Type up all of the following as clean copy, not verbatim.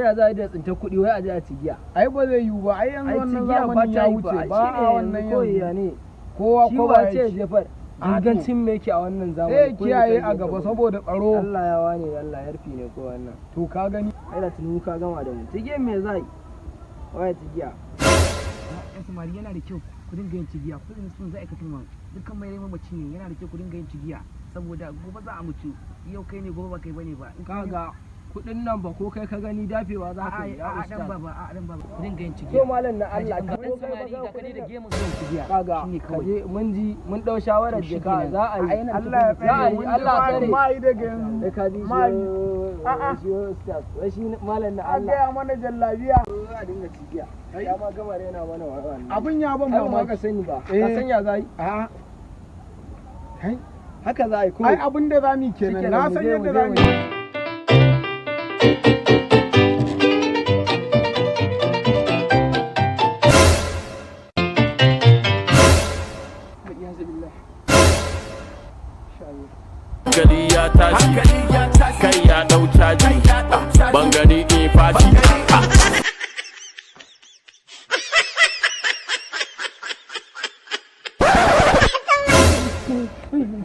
ya za da tsinta kuɗi wai a je a ci giya. Ai ba zai yiwu ba, ai yanzu wannan zamanin ya wuce ba a wannan yanzu ne. Kowa ya ce jefar ingancin me yake a wannan zamani. Sai kiyaye a gaba saboda tsaro. Allah ya wane Allah ya rufi ne ko wannan. To ka gani ai da tunu ka gama da mu. Cigiyan me zai? Wai cigiya. Samari yana da kyau ku dinga yin cigiya, kudin sun za a aikata ma dukkan mai mamaci ne, yana da kyau ku dinga yin cigiya saboda gobe za a mutu, yau kai ne gobe ba kai bane ba. Kaga kudin nan ba ko kai ka gani dafewa za ka yi. A dan baba ku dinga yin cigiya. To malam na Allah ka dan samari ga kare da gemun yin cigiya. Kaga kaje mun ji mun dau shawarar jika za a yi. Allah ya tsare Allah tsare mai daga yanzu. Da ka ji wai shi malam na Allah. Allah ya mana jallabiya. Za a dinga cigiya. Ya ma gama rena mana wannan. Abin ya ban mamaki. Ka sani ba. Ka san ya zai? A'a. Kai haka za a yi ko. Ai abin da zamu kenan. Na san yadda zamu yi. Hankali ya tashi, kai ya dau caji, ban gani in fashi.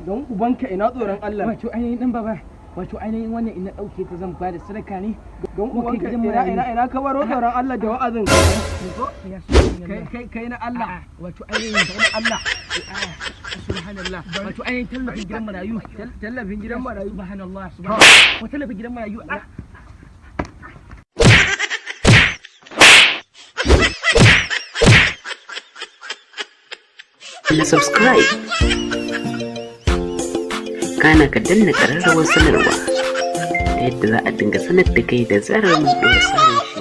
Don ubanka ina tsoron Allah. Wato ainihin dan baba, wato ainihin wannan ina dauke ta zan bada sadaka ne. Don ubanka ina ka baro tsoron Allah da wa'azin. Kai na Allah. Wato ainihin na Allah. Subhanallah. Wato ainihin tallafin gidan marayu. Tallafin gidan marayu. Subhanallah. Subhanallah. Wato tallafin gidan marayu. Na subscribe kana ka danna ƙararrawar sanarwa ta yadda za a dinga sanar da kai da zarar mun ɗora sabon